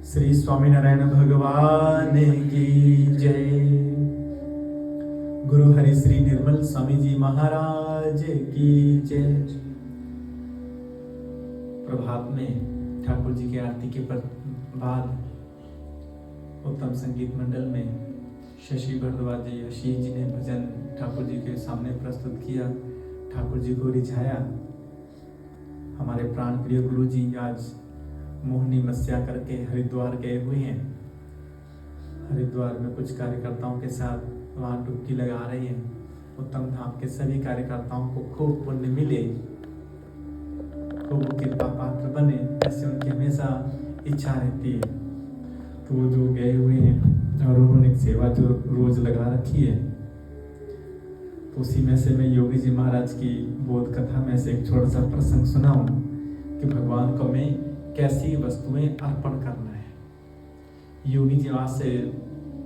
श्री स्वामीनारायण भगवान की जय। गुरु हरि श्री निर्मल स्वामी जी महाराज की जय। प्रभात में ठाकुर जी की आरती के बाद उत्तम संगीत मंडल में शशि भारद्वाज जी आशीष जी ने भजन ठाकुर जी के सामने प्रस्तुत किया, ठाकुर जी को रिझाया। हमारे प्राण प्रिय गुरु जी आज मोहनी मस्या करके हरिद्वार गए हुए हैं। हरिद्वार में कुछ कार्यकर्ताओं के साथ वहाँ डुबकी लगा रहे हैं। उत्तम धाम के सभी कार्यकर्ताओं को खूब पुण्य मिले, खूब कृपा पात्र बने, ऐसे उनकी हमेशा इच्छा रहती है। तो वो जो गए हुए हैं और उन्होंने सेवा जो रोज लगा रखी है, तो उसी में से मैं योगी जी महाराज की बोध कथा में से एक छोटा सा प्रसंग सुनाऊं कि भगवान को मैं कैसी वस्तुएं अर्पण करना है। योगी जी आज से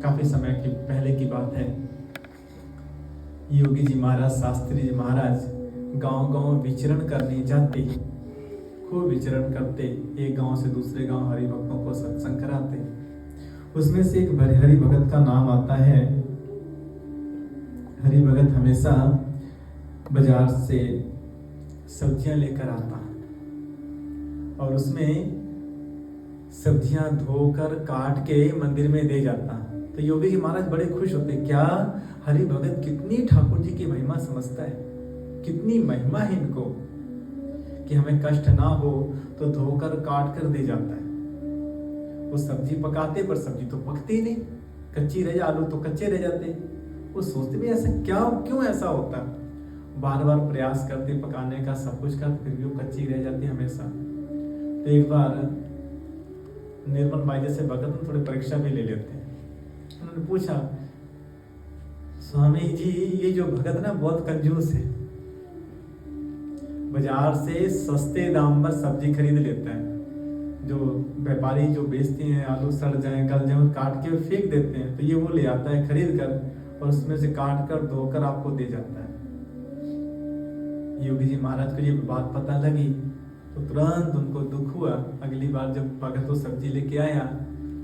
काफी समय की पहले की बात है। योगी जी महाराज, शास्त्री जी महाराज गांव-गांव विचरण करने जाते, खूब विचरण करते, एक गांव से दूसरे गांव हरि भक्तों को सत्संग कराते। उसमें से एक हरि भगत का नाम आता है। हरि भगत हमेशा बाजार से सब्जियां लेकर आता और उसमें सब्जियां धोकर काट के मंदिर में दे जाता। तो योगी जी महाराज बड़े खुश होते, क्या हरि भगत कितनी ठाकुर जी की महिमा समझता है, कितनी महिमा है इनको कि हमें कष्ट ना हो तो धोकर काट कर दे जाता है। वो सब्जी पकाते पर सब्जी तो पकती नहीं, कच्ची रह, आलू तो कच्चे रह जाते। वो सोचते भी ऐसा क्यों ऐसा होता, बार बार प्रयास करते पकाने का, सब कुछ करते, फिर भी वो कच्ची रह जाती हमेशा। तो एक बार निर्मल भाई जैसे भगत थोड़ी परीक्षा भी ले लेते हैं। उन्होंने पूछा, स्वामी जी ये जो भगत ना बहुत कंजूस है, बाजार से सस्ते दाम पर सब्जी खरीद लेता है। जो व्यापारी जो बेचते हैं आलू सड़ जाए गल जाए काट के फेंक देते हैं, तो ये वो ले आता है खरीद कर और उसमें से काट कर धोकर आपको दे जाता है। योगी जी महाराज को ये बात पता लगी तो तुरंत उनको दुख हुआ। अगली बार जब भगत वो सब्जी लेके आया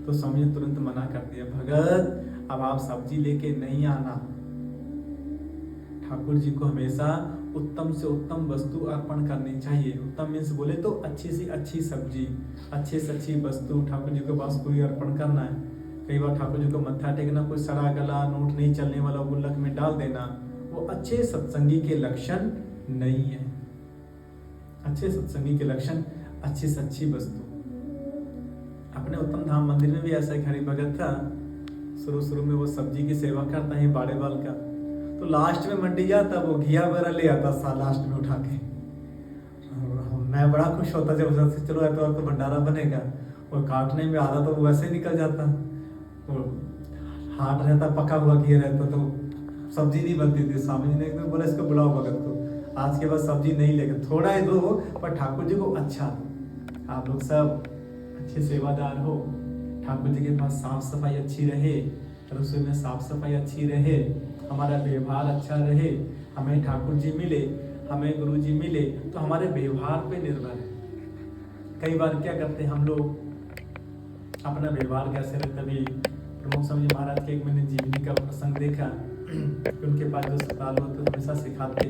तो स्वामी ने तुरंत मना कर दिया, भगत अब आप सब्जी लेके नहीं आना। ठाकुर जी को हमेशा उत्तम से उत्तम वस्तु अर्पण करनी चाहिए। उत्तम मीन्स बोले तो अच्छी से अच्छी सब्जी, अच्छी से अच्छी वस्तु ठाकुर जी के पास कोई अर्पण करना है। कई बार ठाकुर जी को मत्था टेकना, कोई सड़ा गला नोट नहीं चलने वाला गुल्लक में डाल देना, वो अच्छे सत्संगी के लक्षण नहीं है। अच्छे सत्संगी के लक्षण अच्छी से अच्छी वस्तु। अपने उत्तम धाम मंदिर में भी ऐसा एक हरि भगत था। शुरू में वो सब्जी की सेवा करता है बाड़े बाल का, तो लास्ट में मंडी जाता, वो घिया वगैरह ले आता था लास्ट में उठा के। मैं बड़ा खुश होता जब से चलो एतवार तो भंडारा बनेगा, और काटने में आधा तो वो वैसे निकल जाता। तो हाथ रहता, पका हुआ घी रहता, तो सब्जी नहीं बनती थी। स्वामी जी ने एकदम बोला, इसको बुलाओ भगत को, आज के बाद सब्जी नहीं लेकर, थोड़ा ही दो पर ठाकुर जी को अच्छा दो। आप लोग सब अच्छे सेवादार हो, ठाकुर जी के पास साफ सफाई अच्छी रहे, रसोई में साफ सफाई अच्छी रहे, हमारा व्यवहार अच्छा रहे, हमें ठाकुर जी मिले, हमें गुरु जी मिले, तो हमारे व्यवहार पे निर्भर है। कई बार क्या करते हैं हम लोग, अपना व्यवहार कैसे रहता। अभी प्रमुख स्वामी जी महाराज के एक मैंने जीवनी का प्रसंग देखा, उनके पास जो सतालु होते हमेशा सिखाते।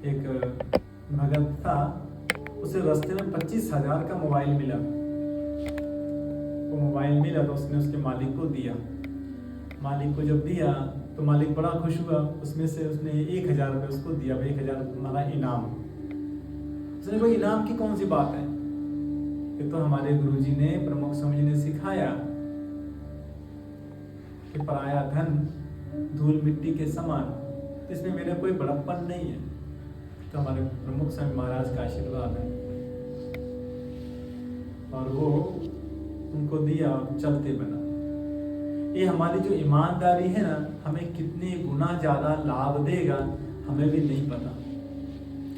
एक भगत था, उसे रास्ते में 25,000 का मोबाइल मिला। वो मोबाइल मिला तो उसने उसके मालिक को दिया। मालिक को जब दिया तो मालिक बड़ा खुश हुआ। उसमें से उसने 1,000 रुपये उसको दिया, 1,000 हमारा इनाम। उसने कोई इनाम की कौन सी बात है, ये तो हमारे गुरुजी ने, प्रमुख स्वामी जी ने सिखाया कि पराया धन धूल मिट्टी के समान, इसमें मेरा कोई बड़प्पन नहीं है। तो हमारे प्रमुख स्वामी महाराज का आशीर्वाद है, और वो उनको दिया और चलते बना। ये हमारी जो ईमानदारी है ना, हमें कितने गुना ज्यादा लाभ देगा हमें भी नहीं पता।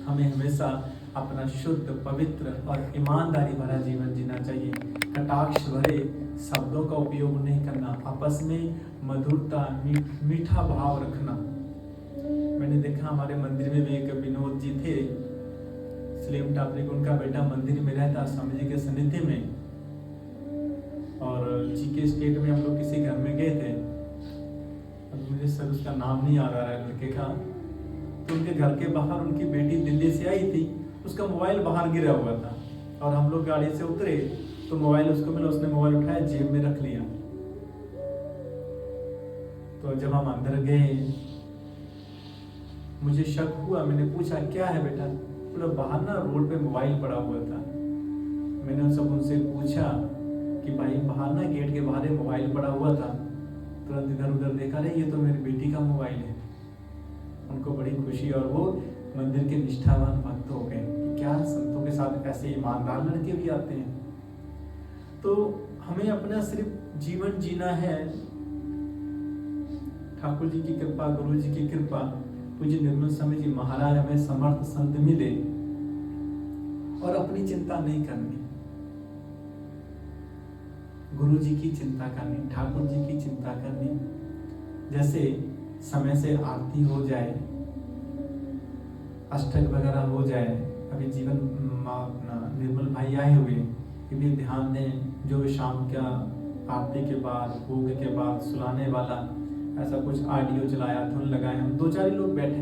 हमें हमेशा अपना शुद्ध, पवित्र और ईमानदारी भरा जीवन जीना चाहिए। कटाक्ष भरे शब्दों का उपयोग नहीं करना, आपस में मधुरता, मीठा भाव रखना। मैंने देखा हमारे मंदिर में भी एक विनोद जी थे, सलीम टापरी, उनका बेटा मंदिर में रहता स्वामी जी के सानिध्य में, जीके स्टेट में हम लोग किसी घर में गए थे, अब मुझे सर उसका नाम नहीं याद आ रहा है लड़के का। तो उनके घर के बाहर उनकी बेटी दिल्ली से आई थी, उसका मोबाइल बाहर गिरा हुआ था और हम लोग गाड़ी से उतरे तो मोबाइल उसको मिला, उसने मोबाइल उठाया जेब में रख लिया। तो जब हम अंदर गए मुझे शक हुआ, मैंने पूछा क्या है बेटा? पूरा बाहर ना रोड पे मोबाइल पड़ा हुआ था। मैंने सब उनसे पूछा कि भाई बाहर ना गेट के बाहर मोबाइल पड़ा हुआ था। तुरंत इधर उधर देखा, रहे ये तो मेरी बेटी का मोबाइल है। उनको बड़ी खुशी और वो मंदिर के निष्ठावान भक्त हो गए कि क्या संतों के साथ ऐसे ईमानदार लड़के भी आते हैं। तो हमें अपना सिर्फ जीवन जीना है, ठाकुर जी की कृपा, गुरु जी की कृपा, पूज्य निर्मल स्वामी जी महाराज हमें समर्थ संत मिले और अपनी चिंता नहीं करनी, गुरु जी की चिंता करनी, ठाकुर जी की चिंता करनी। जैसे समय से आरती हो जाए, अष्टक वगैरह हो जाए। अभी जीवन निर्मल भाई आए हुए, ये भी ध्यान दें, जो भी शाम का आरती के बाद, भोग के बाद सुलाने वाला ऐसा कुछ ऑडियो चलाया, धुन लगाए, हम 2-4 लोग बैठे,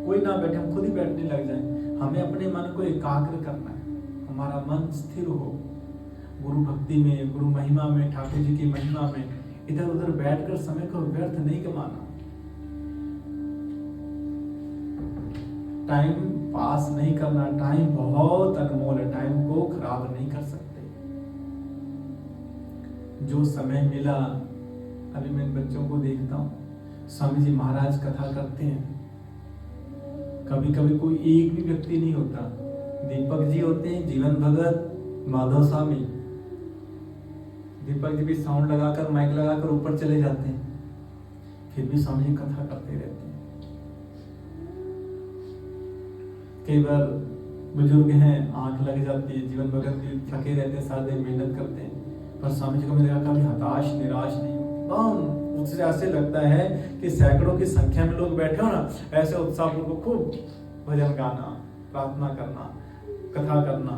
कोई ना बैठे, हम खुद ही बैठने लग जाए। हमें अपने मन को एकाग्र करना है, हमारा मन स्थिर हो गुरु भक्ति में, गुरु महिमा में, ठाकुर जी की महिमा में। इधर उधर बैठकर समय को व्यर्थ नहीं गवाना, टाइम पास नहीं करना। टाइम बहुत अनमोल है, टाइम को खराब नहीं कर सकते। जो समय मिला, अभी मैं बच्चों को देखता हूँ, स्वामी जी महाराज कथा करते हैं, कभी कभी कोई एक भी व्यक्ति नहीं होता। दीपक जी होते हैं, जीवन भगत, माधव स्वामी। दीपक जी भी साउंड लगाकर, माइक लगाकर ऊपर चले जाते हैं, फिर भी स्वामी जी कथा करते रहते हैं। कई बार बुजुर्ग हैं, आंख लग जाती है, जीवन भगत भी थके रहते हैं, सारा दिन मेहनत करते हैं, पर स्वामी जी को मैंने कहा कभी हताश निराश नहीं हो। उससे ऐसे लगता है कि सैकड़ों की संख्या में लोग बैठे हो ना, ऐसे उत्साहपूर्वक खूब भजन गाना, प्रार्थना करना, कथा करना,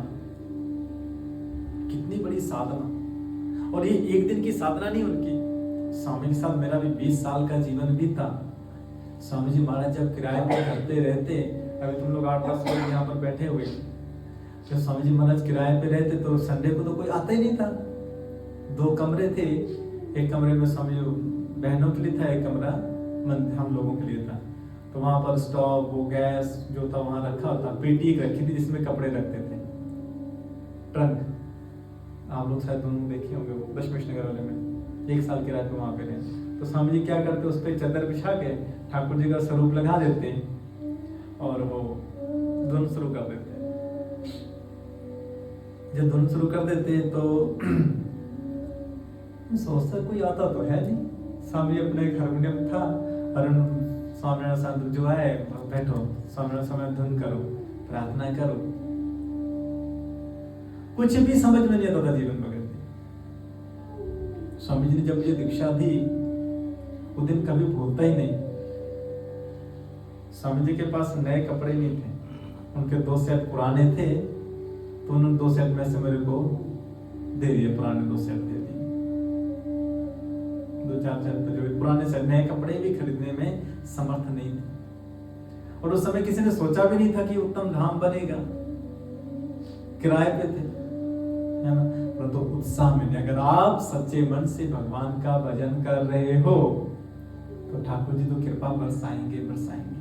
कितनी बड़ी साधना। और ये एक दिन की साधना नहीं उनकी। स्वामी के साथ मेरा भी 20 साल का जीवन बीता। स्वामी जी महाराज जब किराए पर करते रहते, अभी तुम लोग 8-10 लोग यहाँ पर बैठे हुए, जब स्वामी जी महाराज किराए पे रहते तो संडे को तो कोई आता ही नहीं था। 2 कमरे थे, एक कमरे में स्वामी बहनों के लिए था, एक कमरा हम लोगों के लिए था। तो वहां पर स्टोव, वो गैस जो था वहां रखा था, पेटी एक रखी थी जिसमें कपड़े रखते थे, ट्रंक। आप लोग शायद दोनों देखे होंगे, वो दशमेश नगर वाले में 1 साल किराए पे वहां पे रहे। तो स्वामी जी क्या करते, उस पर चादर बिछा के ठाकुर जी का स्वरूप लगा देते और वो धुन शुरू कर देते हैं। जब धुन शुरू कर देते हैं तो सोचता कोई आता तो है नहीं। स्वामी अपने हारमोनियम था और स्वामी साथ जो है बैठो, स्वामी समय धुन करो, प्रार्थना करो। कुछ भी समझ में नहीं आता था जीवन भगत। स्वामी जी ने जब ये दीक्षा दी, वो दिन कभी भूलता ही नहीं। स्वामी जी के पास नए कपड़े नहीं थे, उनके 2 सेट पुराने थे, तो उन्होंने 2 सेट में से मेरे को दे दिए, पुराने 2 सेट दे दिए। 2-4 सेट तो जो पुराने सेट, नए कपड़े भी खरीदने में समर्थ नहीं थे। और उस समय किसी ने सोचा भी नहीं था कि उत्तम धाम बनेगा, किराए पे थे, है ना। परंतु उत्साह में, अगर आप सच्चे मन से भगवान का भजन कर रहे हो तो ठाकुर जी तो कृपा बरसाएंगे बरसाएंगे।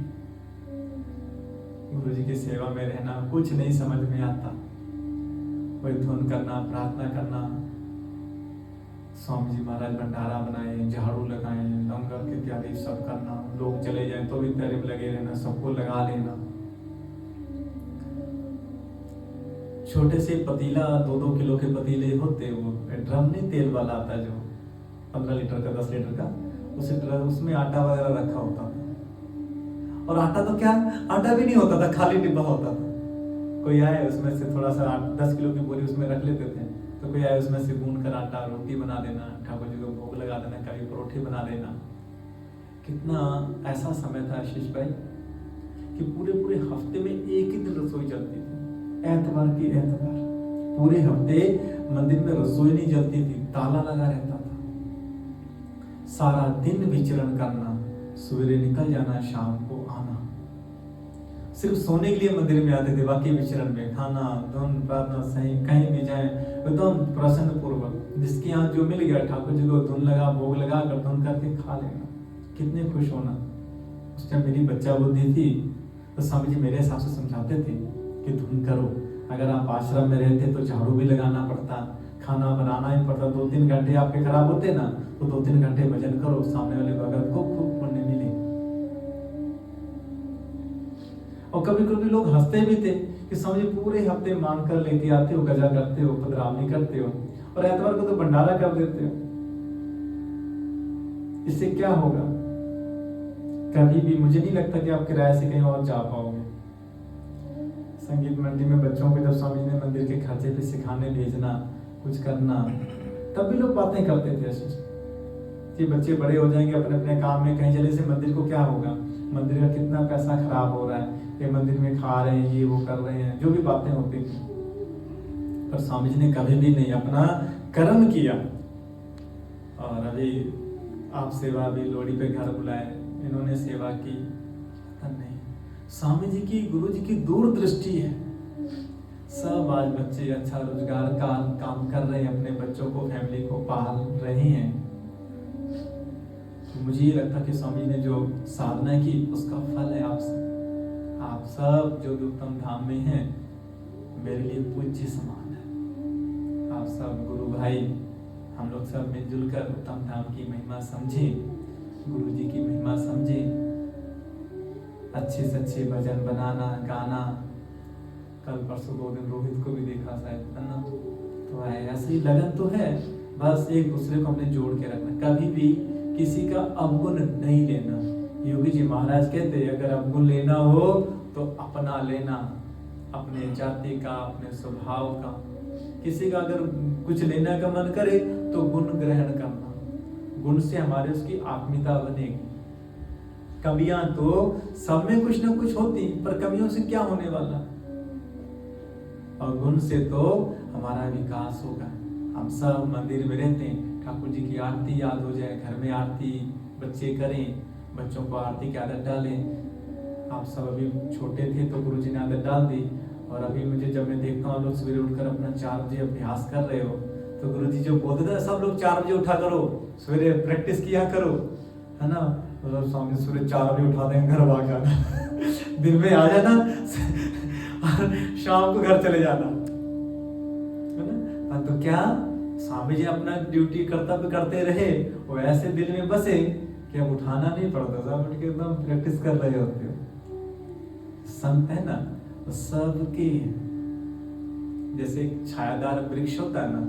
गुरु जी की सेवा में रहना, कुछ नहीं समझ में आता, वही धुन करना, प्रार्थना करना। स्वामी जी महाराज भंडारा बनाए, झाड़ू लगाए, लंगर इत्यादि सब करना, लोग चले जाए तो भी तैयारी में लगे रहना, सबको लगा लेना। छोटे से पतीला, 2-2 किलो के पतीले होते, वो ड्रम नहीं तेल वाला आता जो 15 लीटर का, 10 लीटर का, उसे ड्रम, उसमें आटा वगैरह रखा होता था। और आटा तो क्या, आटा भी नहीं होता था, खाली डिब्बा होता था। कोई आए उसमें से थोड़ा सा 10 किलो की बोरी उसमें रख लेते थे, तो कोई आए उसमें से गूंद कर आटा रोटी बना देना, ठाकुर जी को भोग लगा देना, कभी परोठे बना देना। कितना ऐसा समय था आशीष भाई कि पूरे पूरे हफ्ते में एक ही दिन रसोई चलती थी, एतवार की एतवार। पूरे हफ्ते मंदिर में रसोई नहीं जलती थी, ताला लगा रहता था। सारा दिन विचरण करना, सवेरे निकल जाना, शाम को आना। सिर्फ सोने के लिए मंदिर में आते थे, बाकी विचरण में खाना धुन प्रार्थना सही कहीं भी जाए एकदम प्रसन्न पूर्वक। जिसके यहाँ जो मिल गया ठाकुर जी को धुन लगा, भोग लगा कर धुन करके खा लेना, कितने खुश होना। उस टाइम मेरी बच्चा बुद्धि थी तो स्वामी जी मेरे हिसाब से समझाते थे कि धुन करो। अगर आप आश्रम में रहते तो झाड़ू भी लगाना पड़ता, खाना बनाना ही पड़ता, 2-3 घंटे आपके खराब होते ना, तो 2-3 घंटे भजन करो, सामने वाले भगत को खूब पुण्य मिले। और कभी कभी लोग हंसते भी थे कि स्वामी जी पूरे हफ्ते मांग कर लेके आते हो, गजा करते हो, पधरावनी करते हो और एतवार को तो भंडारा कर देते हो, इससे क्या होगा? कभी भी मुझे नहीं लगता कि आप किराए से कहीं और जा पाओगे। संगीत मंडली में बच्चों को जब स्वामी जी ने मंदिर के खर्चे पे सिखाने भेजना, कुछ करना, तब भी लोग बातें करते थे आशीष कि बच्चे बड़े हो जाएंगे, अपने अपने काम में कहीं चले से मंदिर को क्या होगा, मंदिर का कितना पैसा खराब हो रहा है, ये मंदिर में खा रहे हैं, ये वो कर रहे हैं, जो भी बातें होती थी। पर स्वामी जी ने कभी भी नहीं, अपना कर्म किया। और अभी आप सेवा भी लोहड़ी पे घर बुलाए, इन्होंने सेवा की, नहीं। स्वामी जी की, गुरु जी की दूरदृष्टि है। सब आज बच्चे अच्छा रोजगार का काम कर रहे हैं, अपने बच्चों को, फैमिली को पाल रहे हैं। तो मुझे ये लगता कि स्वामी जी ने जो साधना की उसका फल है आप सब जो भी उत्तम धाम में हैं, मेरे लिए पूज्य समान है। आप सब गुरु भाई, हम लोग सब मिलजुल कर उत्तम धाम की महिमा समझें, गुरु जी की महिमा समझें, अच्छे से अच्छे भजन बनाना, गाना। कल परसों 2 दिन रोहित को भी देखा शायद, है ना? तो ऐसी लगन तो है, बस एक दूसरे को हमने जोड़ के रखना, कभी भी किसी का अवगुण नहीं लेना। योगी जी महाराज कहते अगर अवगुण लेना हो तो अपना लेना, अपने जाति का, अपने स्वभाव का। किसी का अगर कुछ लेने का मन करे तो गुण ग्रहण करना, गुण से हमारे उसकी आत्मीयता बनेगी। कमियां तो सब में कुछ ना कुछ होती, पर कमियों से क्या होने वाला, और गुण से तो हमारा विकास होगा। हम सब मंदिर में रहते हैं, ठाकुर जी की आरती याद हो जाए, घर में आरती बच्चे करें, बच्चों को आरती की आदत डालें। आप सब अभी छोटे थे तो गुरु जी ने आदत डाल दी, और अभी मुझे जब मैं देखता हूँ लोग सवेरे उठकर अपना 4 बजे अभ्यास कर रहे हो, तो गुरु जी जो बोलते थे सब लोग 4 बजे उठा करो, सवेरे प्रैक्टिस किया करो, है ना? तो स्वामी सवेरे 4 बजे उठा देंगे, घर भाग जाना दिन में आ जाना और शाम को घर चले जाना, है ना? तो क्या स्वामी जी अपना ड्यूटी कर्तव्य करते रहे, वो ऐसे दिल में बसे कि अब उठाना नहीं पड़ता, सब उठ के एकदम प्रैक्टिस कर रहे होते हो। संत है ना, तो सबके जैसे छायादार वृक्ष होता है ना,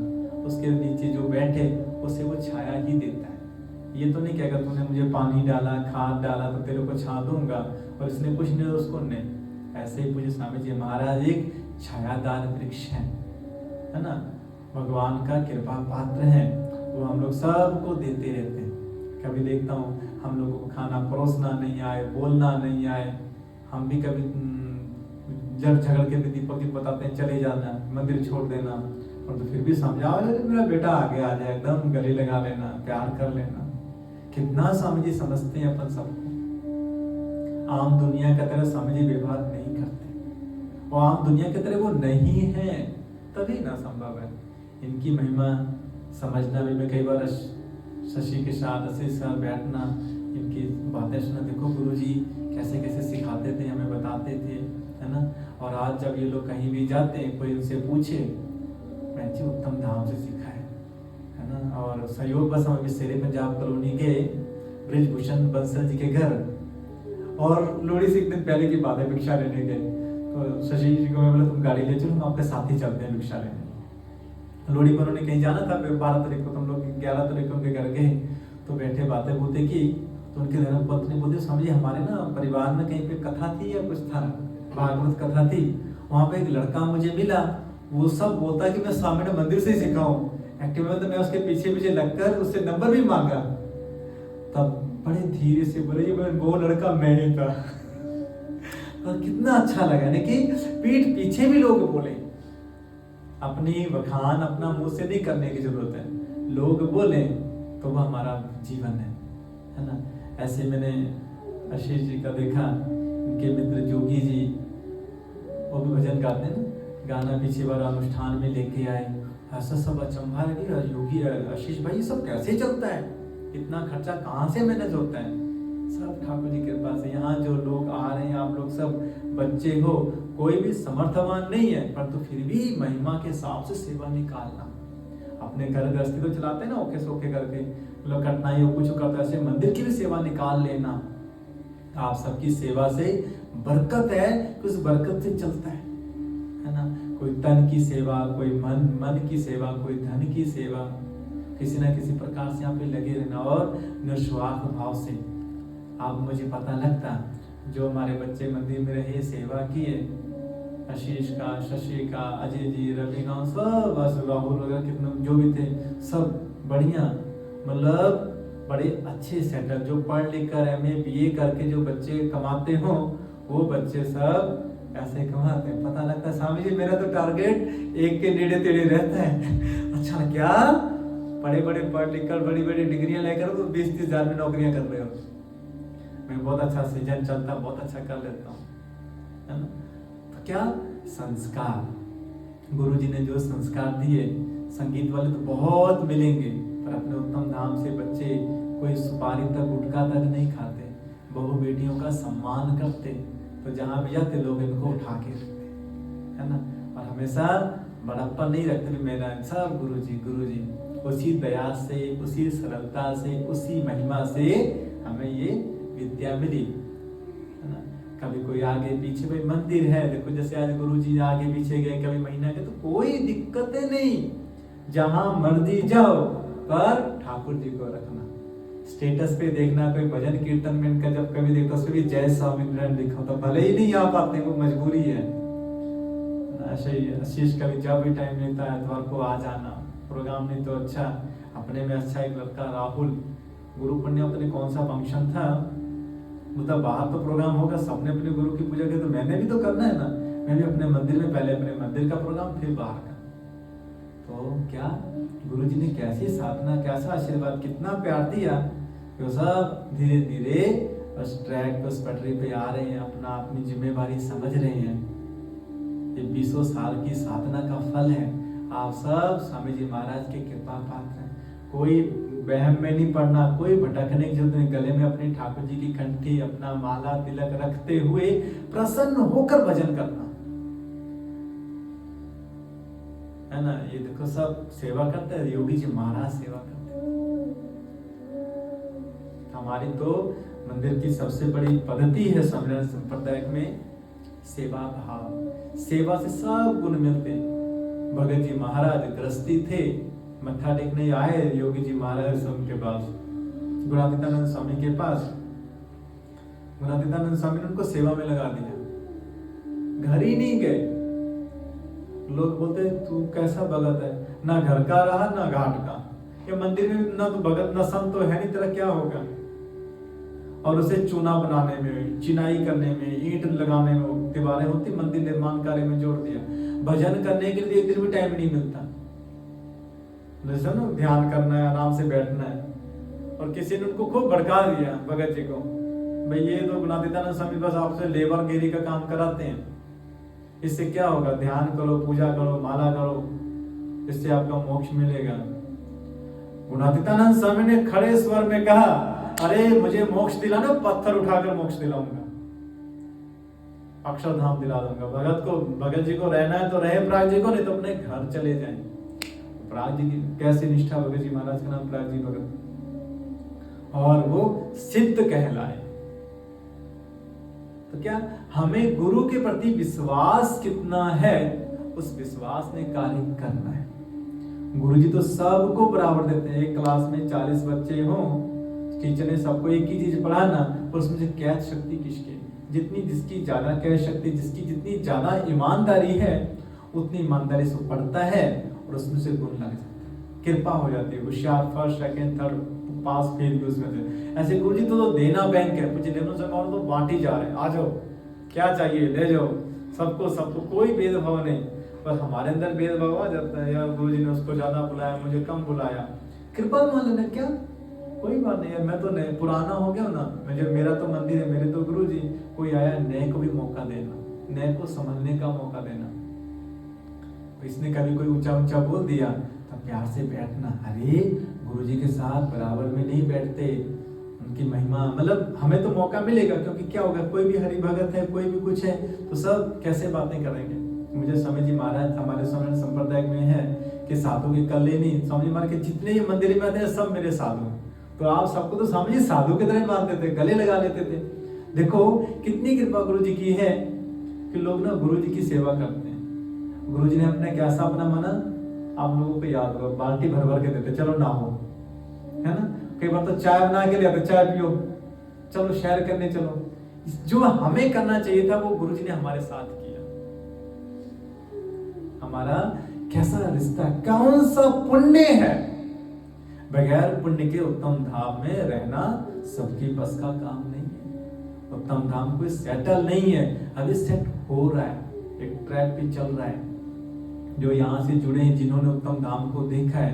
उसके नीचे जो बैठे उसे वो छाया ही देता है। ये तो नहीं कि अगर तूने मुझे पानी डाला, खाद डाला तो तेरे को छा दूंगा, और इसने कुछ नहीं उसको नहीं। ऐसे ही पूज्य स्वामी जी महाराज एक छायादार वृक्ष है ना? भगवान का कृपा पात्र है, वो हम लोग सबको देते रहते हैं। कभी देखता हूँ हम लोगों को खाना परोसना नहीं आए, बोलना नहीं आए, हम भी कभी जड़ झगड़ के भी दीपक जी बताते हैं चले जाना, मंदिर छोड़ देना, और तो फिर भी समझाओ मेरा बेटा आगे आ जाए, एकदम गले लगा लेना, प्यार कर लेना। कितना स्वामी जी समझते हैं अपन सबको। आम दुनिया की तरह स्वामी जी व्यवहार नहीं करते, और आम दुनिया की तरह वो नहीं है, तभी ना संभव है। इनकी महिमा समझना भी, मैं कई बार शशि के साथ बैठना, इनकी बातें सुना, देखो गुरु जी कैसे कैसे सिखाते थे, हमें बताते थे, है ना? और आज जब ये लोग कहीं भी जाते हैं, कोई उनसे पूछे, मैं जी उत्तम धाम से सीखा है ना? और सहयोग बस हम अभी शेरे पंजाब कॉलोनी के ब्रिजभूषण बंसल जी के घर, और लोहड़ी से एक दिन पहले की बात है, भिक्षा लेने गए, तो शशि जी को मैं बोला तुम गाड़ी ले चलो, हम आपके साथ ही चलते हैं भिक्षा लेने। लोहड़ी पर उन्होंने कहीं जाना था, 12 तारीख को, तुम लोग 11 तारीख को उनके घर गए, तो बैठे बातें बोलते की, तो उनके धर्म पत्नी बोलते स्वामी जी हमारे ना परिवार में कहीं पे कथा थी या कुछ था, भागवत कथा थी, वहां पे एक लड़का मुझे मिला, वो सब बोलता कि मैं स्वामी ने मंदिर से ही सीखा हूँ। एक्टिव में तो मैं उसके पीछे पीछे लगकर उससे नंबर भी मांगा, तब बड़े धीरे से बोले ये वो लड़का मैं ही था। और कितना अच्छा लगा ना कि पीठ पीछे भी लोग बोले। अपनी बखान अपना मुंह से नहीं करने की जरूरत है, लोग बोले तो वह हमारा जीवन है ना। ऐसे मैंने आशीष जी का देखा, उनके मित्र जोगी जी, वो भी भजन गाते हैं ना, गाना पिछली बार अनुष्ठान में लेके आए, ऐसा सब अचंभा लगी, और योगी आशीष भाई ये सब कैसे चलता है, इतना खर्चा कहाँ से मैनेज होता है। सब ठाकुर जी के पास है। यहाँ जो लोग आ रहे हैं, आप लोग सब बच्चे हो, कोई भी समर्थवान नहीं है, पर तो फिर भी महिमा के हिसाब से सेवा निकालना। अपने घर गृहस्थी तो चलाते हैं ना ओके सोके करके, मतलब कठिनाई हो कुछ करता है, ऐसे मंदिर की भी सेवा निकाल लेना। आप सबकी सेवा से बरकत है, उस बरकत से चलता है ना। कोई तन की सेवा, कोई मन की सेवा, कोई धन की सेवा, किसी ना किसी प्रकार से यहाँ पे लगे रहना, और निस्वार्थ भाव से। आप मुझे पता लगता जो हमारे बच्चे मंदिर में रहे, सेवा किए, आशीष का, शशि का, अजय जी, रवि गांव, सब बस राहुल वगैरह कितने जो भी थे, सब बढ़िया, मतलब बड़े अच्छे सेटअप, जो पढ़ लिख कर MA BA करके जो बच्चे कमाते हो, वो बच्चे सब ऐसे कमाते हैं। पता लगता है स्वामी जी मेरा तो टारगेट एक के नेड़े तेड़े रहता है। अच्छा क्या बड़े बड़े पढ़ लिख कर बड़ी बड़ी डिग्रियां लेकर तो 20-30 हजार में नौकरियां कर रहे हो। मैं बहुत अच्छा सीजन चलता, बहुत अच्छा कर लेता हूँ, है ना। तो क्या संस्कार, गुरु जी ने जो संस्कार दिए, संगीत वाले तो बहुत मिलेंगे, पर अपने उत्तम धाम से बच्चे कोई सुपारी तक, गुटखा तक नहीं खाते, बहू बेटियों का सम्मान करते, तो जहां भी जाते लोग इनको उठा के रखते, है ना। और हमेशा बड़प्पन नहीं रखते भी मेरा, सब गुरु जी उसी दया से, उसी सरलता से, उसी महिमा से हमें ये विद्या मिली, है ना। कभी कोई आगे पीछे, भाई मंदिर है देखो, जैसे आज गुरु जी आगे पीछे गए कभी महीना के, तो कोई दिक्कतें नहीं, जहां मर्जी जाओ, पर ठाकुर जी को रखना। स्टेटस पे देखना कोई भजन कीर्तन में इनका जब कभी देखो उसमें भी जय स्वामीनारायण लिखा, तो भले ही नहीं आ पाते, वो मजबूरी है। ऐसे ही आशीष का भी जब भी टाइम मिलता है एतवार को आ जाना, प्रोग्राम नहीं तो अच्छा, अपने में अच्छा एक लड़का राहुल, गुरु पुण्य अपने कौन सा फंक्शन था, मतलब बाहर तो प्रोग्राम होगा, सबने अपने गुरु की पूजा की, तो मैंने भी तो करना है ना। मैं भी अपने मंदिर में, पहले अपने मंदिर का प्रोग्राम, फिर बाहर का। तो क्या गुरु जी ने कैसी साधना, कैसा आशीर्वाद, कितना प्यार दिया, तो सब धीरे धीरे उस ट्रैक, उस पटरी पे आ रहे हैं, अपना अपनी जिम्मेवारी समझ रहे हैं। ये 20 साल की साधना का फल है। आप सब स्वामी जी महाराज के कृपा पात्र हैं। कोई वहम में नहीं पड़ना, कोई भटकने की जरूरत नहीं। गले में अपनी ठाकुर जी की कंठी, अपना माला तिलक रखते हुए प्रसन्न होकर भजन करना, है ना। ये देखो सब सेवा करते हैं, योगी जी महाराज सेवा करते हैं। हमारी तो मंदिर की सबसे बड़ी पद्धति है स्वामीनारायण संप्रदाय में सेवा भाव। सेवा से सब गुण मिलते। भगत जी महाराज गृहस्थी थे, मत्था टेकने आए योगी जी महाराज के पास, गुणातीतानंद स्वामी के पास। गुणातीतानंद स्वामी ने उनको सेवा में लगा दिया, घर ही नहीं गए। लोग बोलते तू कैसा भगत है, ना घर का रहा ना घाट का, ये मंदिर में ना तो भगत ना संत तो है नहीं, तेरा क्या होगा। और उसे चूना बनाने में, चिनाई करने में, ईंट लगाने में, दीवारें होती मंदिर निर्माण कार्य में जोड़ दिया। भजन करने के लिए एक दिन भी टाइम नहीं मिलता, जैसे ना ध्यान करना है, आराम से बैठना है। और किसी ने उनको खूब भड़का दिया भगत जी को, भाई ये तो गुणातीतानंद स्वामी बस आपसे लेबर गिरी का काम कराते हैं, इससे क्या होगा, ध्यान करो, पूजा करो, माला करो, इससे आपका मोक्ष मिलेगा। गुणातीतानंद स्वामी ने खड़े स्वर में कहा, अरे मुझे मोक्ष दिलाना, पत्थर उठाकर मोक्ष दिलाऊंगा, अक्षरधाम दिला दूंगा। भगत जी को रहना है तो रहे, प्राग जी को नहीं तो अपने घर चले जाएं। प्राग जी की कैसी निष्ठा, भगत जी महाराज का नाम प्राग जी भगत, और वो सिद्ध कहलाए। तो क्या हमें गुरु के प्रति विश्वास कितना है, उस विश्वास ने कार्य करना है। गुरु जी तो सबको बराबर देते हैं। एक क्लास में 40 बच्चे हों, टीचर ने सबको एक ही चीज पढ़ाना, पर उसमें से कैच शक्ति किसकी, जितनी जिसकी ज्यादा कैच शक्ति, जिसकी जितनी ज्यादा ईमानदारी है, उतनी ईमानदारी से पढ़ता है और उसमें से गुण लग जाता है, कृपा हो जाती है। होशियार first second third pass fail भी उसमें से। ऐसे गुरु जी तो देना बैंक है, कुछ लेनो से और तो बांटी जा रहे हैं, आ जाओ क्या चाहिए ले जाओ, सबको कोई भेदभाव नहीं। पर हमारे अंदर भेदभाव आ जाता है, यार गुरु जी ने उसको ज्यादा बुलाया, मुझे कम बुलाया, कृपा मान लेना, क्या कोई बात नहीं है, मैं तो नए पुराना हो गया ना, मुझे मेरा तो मंदिर है, मेरे तो गुरु जी, कोई आया नए को भी मौका देना, नए को संभलने का मौका देना। इसने कभी कोई ऊंचा ऊंचा बोल दिया तो प्यार से बैठना, अरे गुरु जी के साथ बराबर में नहीं बैठते, उनकी महिमा, मतलब हमें तो मौका मिलेगा, क्योंकि क्या होगा, कोई भी हरि भगत है, कोई भी कुछ है, तो सब कैसे बातें करेंगे। मुझे स्वामी जी महाराज हमारे स्वामी संप्रदाय में है कि साधु की कर लेनी, स्वामी जी महाराज के जितने ही मंदिर में आते हैं सब मेरे साधु हैं, तो आप सबको तो स्वामी जी साधु की तरह मानते थे, गले लगा लेते थे। देखो कितनी कृपा गुरु जी की है कि लोग ना गुरु जी की सेवा करते हैं। गुरु जी ने अपने कैसा अपना माना, आप लोगों को याद होगा, बाल्टी भर भर के देते, चलो नहाओ, है ना, कई बार तो चाय बना के ले आते, चाय पियो, चलो शेयर करने चलो। जो हमें करना चाहिए था वो गुरु जी ने हमारे साथ किया। हमारा कैसा रिश्ता, कौन सा पुण्य है, बगैर पुण्य के उत्तम धाम में रहना सबकी बस का काम नहीं है। उत्तम धाम कोई सेटल नहीं है, अभी सेट हो रहा है, एक ट्रैक पे चल रहा है। जो यहाँ से जुड़े हैं, जिन्होंने उत्तम धाम को देखा है,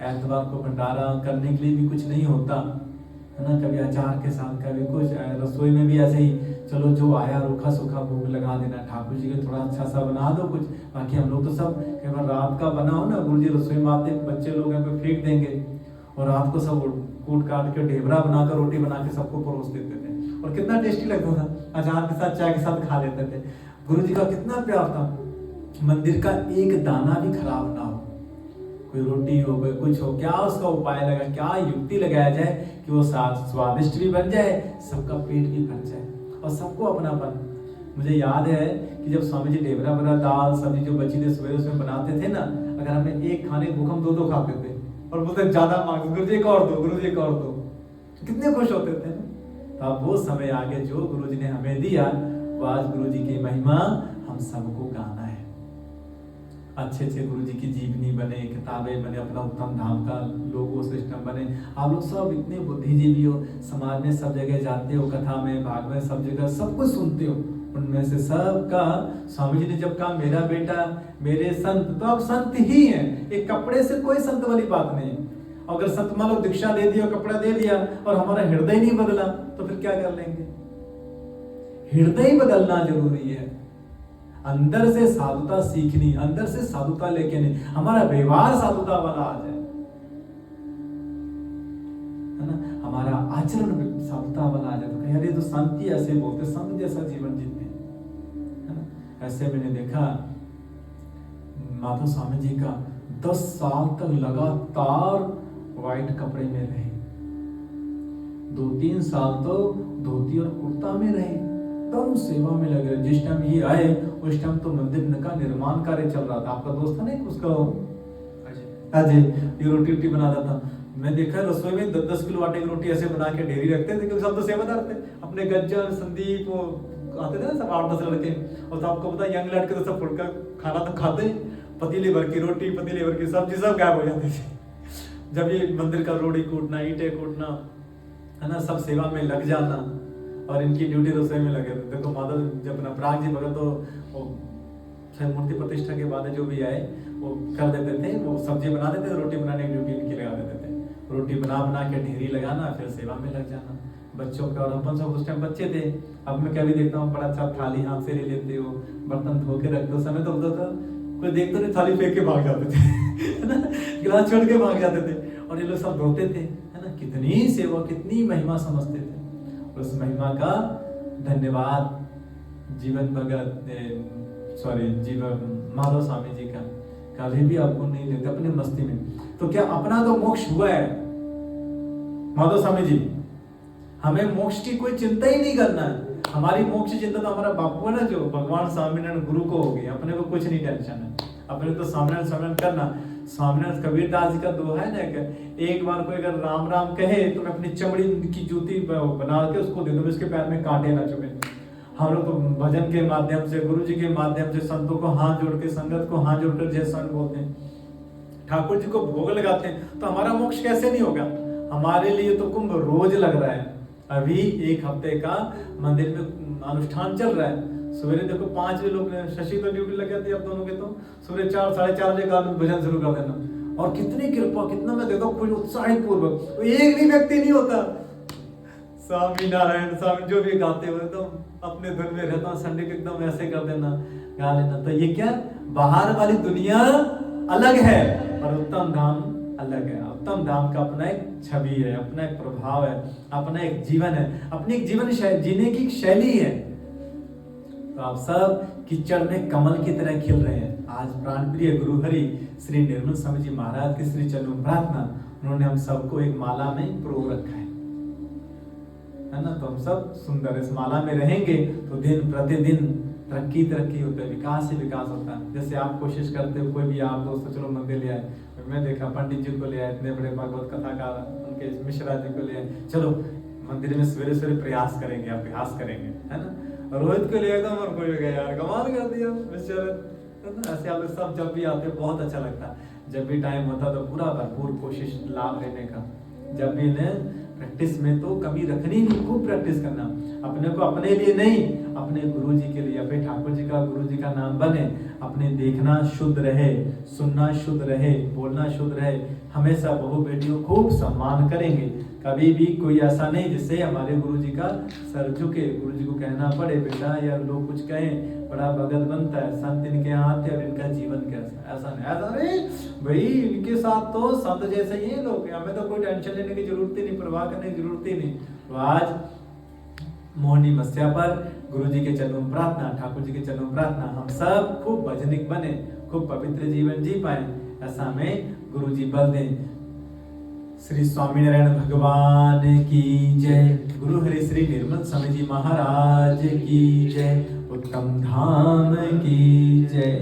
एतवार को भंडारा करने के लिए भी कुछ नहीं होता है ना, कभी अचार के साथ, कभी कुछ, रसोई में भी ऐसे ही, चलो जो आया रूखा सूखा भोग लगा देना, ठाकुर जी के थोड़ा अच्छा सा बना दो कुछ, बाकी हम लोग तो सब कई बार रात का बना हो ना, गुरु जी रसोई में आते, बच्चे लोग यहाँ पे फेंक देंगे, और रात को सब कूट काट के ढेबरा बनाकर रोटी बना के सबको परोस देते थे, और कितना टेस्टी लगता था, अचार के साथ चाय के साथ खा लेते थे। गुरु जी का कितना प्यार था, मंदिर का एक दाना भी खराब ना हो, कोई रोटी हो, कोई कुछ हो, क्या उसका उपाय लगा, क्या युक्ति लगाया जाए कि वो स्वादिष्ट भी बन जाए, सबका पेट भी भर जाए और सबको अपनापन। मुझे याद है कि जब स्वामी जी ढेबरा बना, दाल सब्जी जो बची थी सवेरे उसमें बनाते थे ना, अगर हमें एक खाने भूख, हम दो खाते थे और बोलते ज्यादा मांग, गुरु जी एक और दो, गुरु जी एक और दो, कितने खुश होते थे ना। तो अब वो समय आगे जो गुरु जी ने हमें दिया, वो आज गुरु जी की महिमा हम सबको गाना है। अच्छे अच्छे गुरु जी की जीवनी बने, किताबें बने, अपना उत्तम धाम का लोगो सिस्टम बने। आप लोग सब इतने बुद्धिजीवी हो, समाज में सब जगह जाते हो, कथा में भाग में सब जगह सब कुछ सुनते हो, उनमें से सबका स्वामी जी ने जब कहा मेरा बेटा मेरे संत, तो आप संत ही हैं, एक कपड़े से कोई संत वाली बात नहीं। अगर संत मान लो दीक्षा दे दिया, कपड़ा दे दिया और हमारा हृदय नहीं बदला तो फिर क्या कर लेंगे। हृदय बदलना जरूरी है, अंदर से साधुता सीखनी, अंदर से साधुता लेके नहीं, हमारा व्यवहार साधुता वाला आ जाए, है ना, हमारा आचरण साधुता वाला आ जाए, तो कहीं अरे तो संत ही ऐसे बोलते, संत जैसा जीवन जीते, है ना। ऐसे मैंने देखा माधव स्वामी जी का 10 साल तक लगातार व्हाइट कपड़े में रहे, 2-3 साल तो धोती और कुर्ता में रहे, एकदम सेवा में लगे रहे। जिस टाइम ये आए उस टाइम तो मंदिर का निर्माण कार्य चल रहा था। आपका दोस्त था ना उसका अजय, ये रोटी बनाता था, मैं देखा रसोई में 10-10 किलो आटे की रोटी ऐसे बना के ढेरी रखते थे, क्योंकि सब तो सेवादार थे, अपने गज्जर संदीप वो आते थे ना सब 8-10 लड़के, और तो आपको पता यंग लड़के तो सब फुड़का खाना तो खाते, पतीले भर की रोटी, पतीले भर की सब्जी, सब गायब हो जाते थे। जब ये मंदिर का रोड़ी कूटना, ईंटें कूटना, है ना, सब सेवा में लग जाना, और इनकी ड्यूटी रसोई में लगे थे। देखो माधव जब अपना प्राग जी भगत तो मूर्ति प्रतिष्ठा के बाद जो भी आए वो कर देते थे, वो सब्जी बना देते थे, रोटी बनाने की ड्यूटी इनकी लगा देते थे, रोटी बना के ढेरी लगाना, फिर सेवा में लग जाना बच्चों के। और अपन सब उस टाइम बच्चे थे, अब मैं क्या भी देखता हूँ, बड़ा अच्छा थाली हाथ से ले लेते हो, बर्तन धो के रखते हो, समय तो होता था कोई देखते नहीं, थाली फेंक के भाग जाते थे, है ना, गिलास छोड़ के भाग जाते थे, और ये लोग सब धोते थे, है ना, कितनी सेवा, कितनी महिमा समझते थे। उस महिमा का धन्यवाद जीवन भगत जीवन माधव स्वामी जी का कभी भी आपको नहीं देते अपने मस्ती में। तो क्या अपना तो मोक्ष हुआ है माधव स्वामी जी, हमें मोक्ष की कोई चिंता ही नहीं करना है। हमारी मोक्ष चिंता तो हमारा बापू है ना, जो भगवान स्वामीनारायण गुरु को हो गई, अपने को कुछ नहीं टेंशन है, अपने तो स्वामीनारायण करना। स्वामीनारायण कबीरदास जी का दोहा है ना, एक बार कोई अगर राम राम कहे तो मैं अपनी चमड़ी की जूती बना के उसको दे दूं, उसके पैर में कांटे ना चुभे। हम लोग तो भजन के माध्यम से, गुरु जी के माध्यम से, संतों को हाथ जोड़ के, संगत को हाथ जोड़कर जैसा बोलते हैं, ठाकुर जी को भोग लगाते हैं, तो हमारा मोक्ष कैसे नहीं होगा। हमारे लिए तो कुंभ रोज लग रहा है। अभी 1 हफ्ते का मंदिर में अनुष्ठान चल रहा है। सवेरे देखो 5 बजे लोग, शशि तो ड्यूटी लग जाती है अब दोनों के, तो सवेरे 4-4:30 बजे का भजन शुरू कर देना, और कितनी कृपा, कितना मैं देखता हूँ उत्साहित पूर्वक, तो एक भी व्यक्ति नहीं होता स्वामी नारायण स्वामी जो भी गाते हुए तो अपने धुन में रहता हूँ, संडे को एकदम ऐसे कर देना, गा लेना। तो ये क्या, बाहर वाली दुनिया अलग है और उत्तम धाम अलग है। उत्तम धाम का अपना एक छवि है, अपना एक प्रभाव है, अपना एक जीवन है, अपनी एक जीवन जीने की शैली है। तो आप सब कीचड़ में कमल की तरह खिल रहे हैं। आज प्राणप्रिय गुरु हरि श्री निर्मल स्वामी जी महाराज की श्री चरण प्रार्थना, उन्होंने हम सबको एक माला में प्रो रखा है ना। तो हम सब सुंदर इस माला में रहेंगे तो दिन प्रतिदिन तरक्की होता है, विकास ही विकास होता है। जैसे आप कोशिश करते हो, कोई भी आप दोस्त चलो मंदिर ले आए, मैं देखा पंडित जी को ले आए, इतने बड़े भागवत कथाकार उनके मिश्रा जी को ले आए, चलो मंदिर में सवेरे सवेरे प्रयास करेंगे, अभ्यास करेंगे, है ना। रोहित को ले आया और कोई गया यार कमाल कर दिया बेचारा। ऐसे आप सब जब भी आते हैं बहुत अच्छा लगता है। जब भी टाइम होता तो पूरा भरपूर कोशिश लाभ लेने का। जब भी इन्हें प्रैक्टिस में तो कमी रखनी नहीं, खूब प्रैक्टिस करना, अपने को अपने लिए नहीं, अपने गुरु जी के लिए, अपने ठाकुर जी का गुरु जी का नाम बने, अपने देखना शुद्ध रहे, सुनना शुद्ध रहे, बोलना शुद्ध रहे, हमेशा बहू बेटियों खूब सम्मान करेंगे। कभी भी कोई ऐसा नहीं जिससे हमारे गुरु जी का सर झुके, गुरु जी को कहना पड़े बेटा या लोग कुछ कहें बड़ा भगत बनता है, संत इनके यहाँ आते और इनका जीवन कैसा, ऐसा नहीं। ऐसा अरे भाई इनके साथ तो संत जैसे ही लोग, हमें तो कोई टेंशन लेने की जरूरत ही नहीं, परवाह करने की जरूरत ही नहीं। तो आज मोहनी मस्या पर गुरु जी के चरणों प्रार्थना, ठाकुर जी के चरणों प्रार्थना, हम सब खूब भजनिक बने, खूब पवित्र जीवन जी पाए, ऐसा हमें गुरु जी बल दें। श्री स्वामीनारायण भगवान की जय। गुरु हरि श्री निर्मल स्वामी जी महाराज की जय। उत्तम धाम की जय।